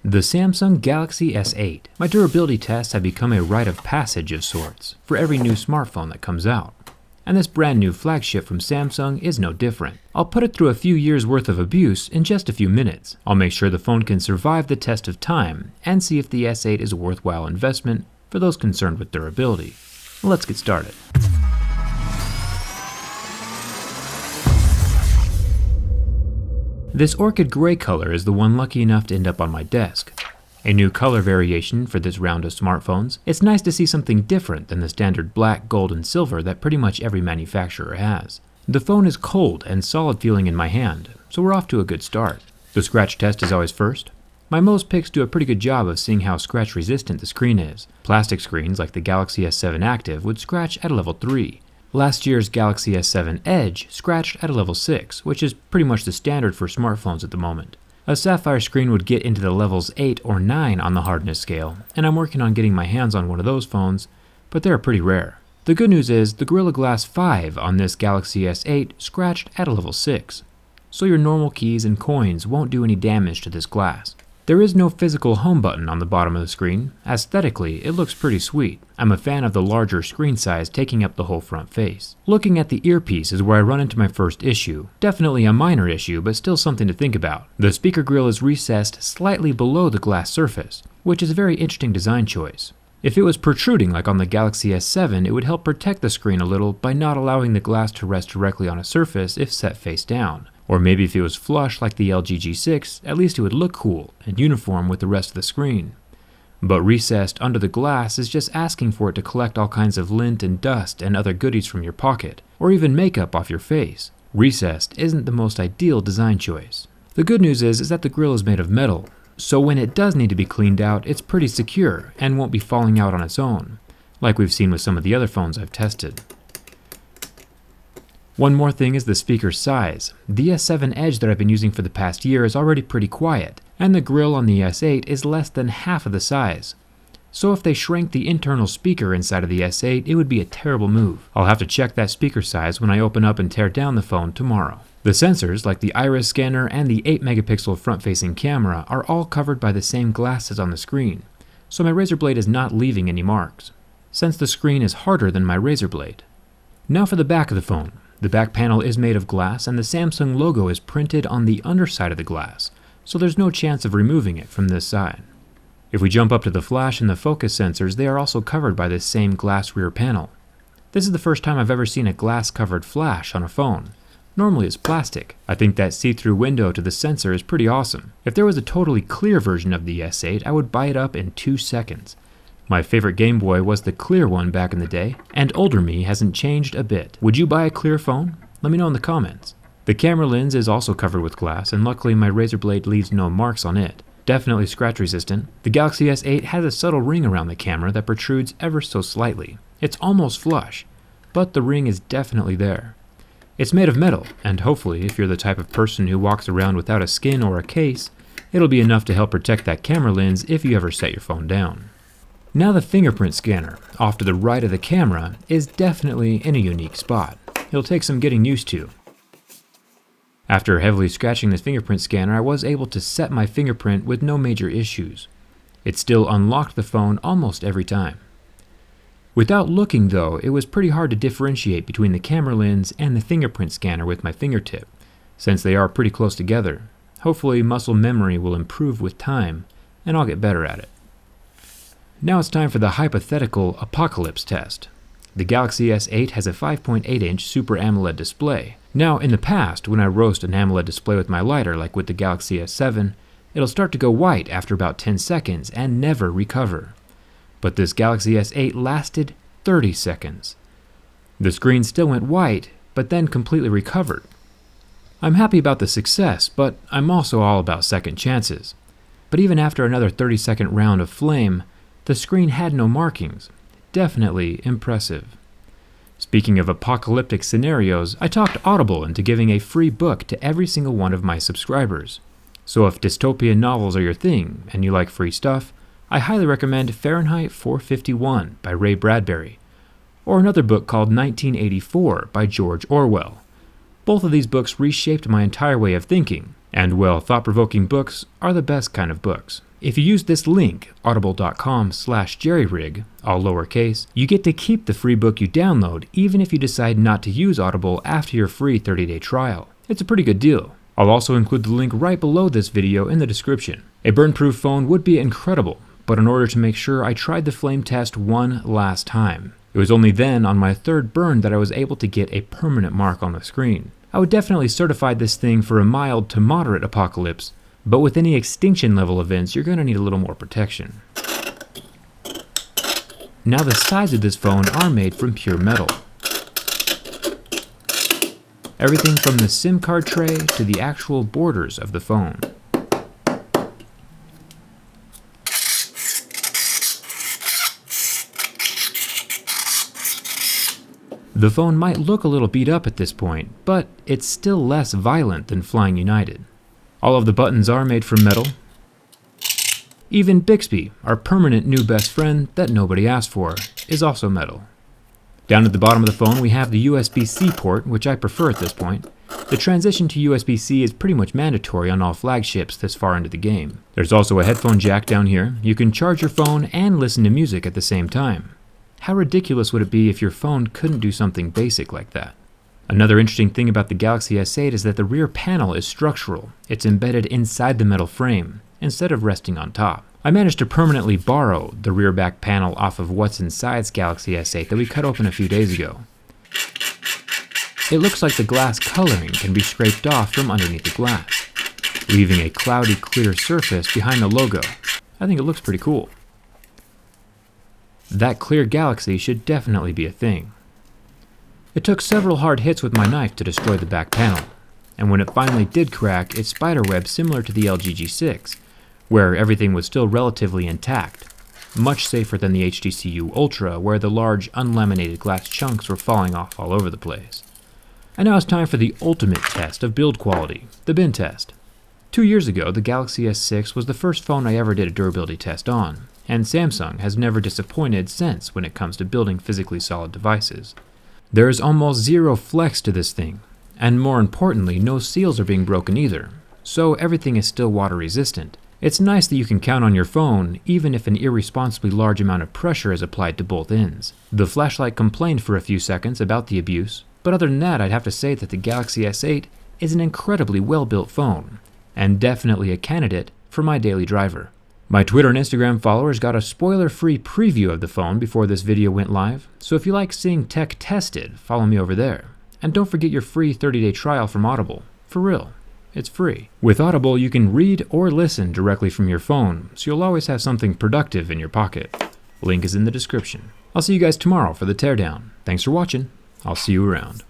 The Samsung Galaxy S8. My durability tests have become a rite of passage of sorts for every new smartphone that comes out. And this brand new flagship from Samsung is no different. I'll put it through a few years worth of abuse in just a few minutes. I'll make sure the phone can survive the test of time and see if the S8 is a worthwhile investment for those concerned with durability. Let's get started. This orchid gray color is the one lucky enough to end up on my desk. A new color variation for this round of smartphones. It's nice to see something different than the standard black, gold, and silver that pretty much every manufacturer has. The phone is cold and solid feeling in my hand, so we're off to a good start. The scratch test is always first. My Mo's picks do a pretty good job of seeing how scratch resistant the screen is. Plastic screens like the Galaxy S7 Active would scratch at a level 3. Last year's Galaxy S7 Edge scratched at a level 6, which is pretty much the standard for smartphones at the moment. A sapphire screen would get into the levels 8 or 9 on the hardness scale, and I'm working on getting my hands on one of those phones, but they're pretty rare. The good news is the Gorilla Glass 5 on this Galaxy S8 scratched at a level 6, so your normal keys and coins won't do any damage to this glass. There is no physical home button on the bottom of the screen. Aesthetically, it looks pretty sweet. I'm a fan of the larger screen size taking up the whole front face. Looking at the earpiece is where I run into my first issue. Definitely a minor issue, but still something to think about. The speaker grill is recessed slightly below the glass surface, which is a very interesting design choice. If it was protruding like on the Galaxy S7, it would help protect the screen a little by not allowing the glass to rest directly on a surface if set face down. Or maybe if it was flush like the LG G6, at least it would look cool and uniform with the rest of the screen. But recessed under the glass is just asking for it to collect all kinds of lint and dust and other goodies from your pocket, or even makeup off your face. Recessed isn't the most ideal design choice. The good news is that the grill is made of metal, so when it does need to be cleaned out, it's pretty secure and won't be falling out on its own, like we've seen with some of the other phones I've tested. One more thing is the speaker size. The S7 Edge that I've been using for the past year is already pretty quiet, and the grill on the S8 is less than half of the size. So if they shrank the internal speaker inside of the S8, it would be a terrible move. I'll have to check that speaker size when I open up and tear down the phone tomorrow. The sensors, like the iris scanner and the 8-megapixel front-facing camera, are all covered by the same glass as on the screen, so my razor blade is not leaving any marks, since the screen is harder than my razor blade. Now for the back of the phone. The back panel is made of glass and the Samsung logo is printed on the underside of the glass, so there's no chance of removing it from this side. If we jump up to the flash and the focus sensors, they are also covered by this same glass rear panel. This is the first time I've ever seen a glass-covered flash on a phone. Normally it's plastic. I think that see-through window to the sensor is pretty awesome. If there was a totally clear version of the S8, I would buy it up in 2 seconds. My favorite Game Boy was the clear one back in the day, and older me hasn't changed a bit. Would you buy a clear phone? Let me know in the comments. The camera lens is also covered with glass, and luckily my razor blade leaves no marks on it. Definitely scratch resistant. The Galaxy S8 has a subtle ring around the camera that protrudes ever so slightly. It's almost flush, but the ring is definitely there. It's made of metal, and hopefully if you're the type of person who walks around without a skin or a case, it'll be enough to help protect that camera lens if you ever set your phone down. Now the fingerprint scanner, off to the right of the camera, is definitely in a unique spot. It'll take some getting used to. After heavily scratching the fingerprint scanner, I was able to set my fingerprint with no major issues. It still unlocked the phone almost every time. Without looking though, it was pretty hard to differentiate between the camera lens and the fingerprint scanner with my fingertip, since they are pretty close together. Hopefully muscle memory will improve with time, and I'll get better at it. Now it's time for the hypothetical apocalypse test. The Galaxy S8 has a 5.8-inch Super AMOLED display. Now, in the past, when I roast an AMOLED display with my lighter, like with the Galaxy S7, it'll start to go white after about 10 seconds and never recover. But this Galaxy S8 lasted 30 seconds. The screen still went white, but then completely recovered. I'm happy about the success, but I'm also all about second chances. But even after another 30-second round of flame, the screen had no markings. Definitely impressive. Speaking of apocalyptic scenarios, I talked Audible into giving a free book to every single one of my subscribers. So if dystopian novels are your thing and you like free stuff, I highly recommend Fahrenheit 451 by Ray Bradbury, or another book called 1984 by George Orwell. Both of these books reshaped my entire way of thinking, And well, thought-provoking books are the best kind of books. If you use this link, audible.com/jerryrig, all lowercase, you get to keep the free book you download even if you decide not to use Audible after your free 30-day trial. It's a pretty good deal. I'll also include the link right below this video in the description. A burn-proof phone would be incredible, but in order to make sure, I tried the flame test one last time. It was only then, on my third burn, that I was able to get a permanent mark on the screen. I would definitely certify this thing for a mild to moderate apocalypse, but with any extinction level events, you're going to need a little more protection. Now the sides of this phone are made from pure metal. Everything from the SIM card tray to the actual borders of the phone. The phone might look a little beat up at this point, but it's still less violent than Flying United. All of the buttons are made from metal. Even Bixby, our permanent new best friend that nobody asked for, is also metal. Down at the bottom of the phone we have the USB-C port, which I prefer at this point. The transition to USB-C is pretty much mandatory on all flagships this far into the game. There's also a headphone jack down here. You can charge your phone and listen to music at the same time. How ridiculous would it be if your phone couldn't do something basic like that? Another interesting thing about the Galaxy S8 is that the rear panel is structural. It's embedded inside the metal frame, instead of resting on top. I managed to permanently borrow the rear back panel off of what's inside's Galaxy S8 that we cut open a few days ago. It looks like the glass coloring can be scraped off from underneath the glass, leaving a cloudy clear surface behind the logo. I think it looks pretty cool. That clear Galaxy should definitely be a thing. It took several hard hits with my knife to destroy the back panel, and when it finally did crack, it spiderwebbed similar to the LG G6, where everything was still relatively intact, much safer than the HTC Ultra, where the large unlaminated glass chunks were falling off all over the place. And now it's time for the ultimate test of build quality, the bin test. 2 years ago, the Galaxy S6 was the first phone I ever did a durability test on, and Samsung has never disappointed since when it comes to building physically solid devices. There is almost zero flex to this thing, and more importantly, no seals are being broken either, so everything is still water resistant. It's nice that you can count on your phone, even if an irresponsibly large amount of pressure is applied to both ends. The flashlight complained for a few seconds about the abuse, but other than that, I'd have to say that the Galaxy S8 is an incredibly well-built phone, and definitely a candidate for my daily driver. My Twitter and Instagram followers got a spoiler-free preview of the phone before this video went live, so if you like seeing tech tested, follow me over there. And don't forget your free 30-day trial from Audible. For real, it's free. With Audible, you can read or listen directly from your phone, so you'll always have something productive in your pocket. Link is in the description. I'll see you guys tomorrow for the teardown. Thanks for watching. I'll see you around.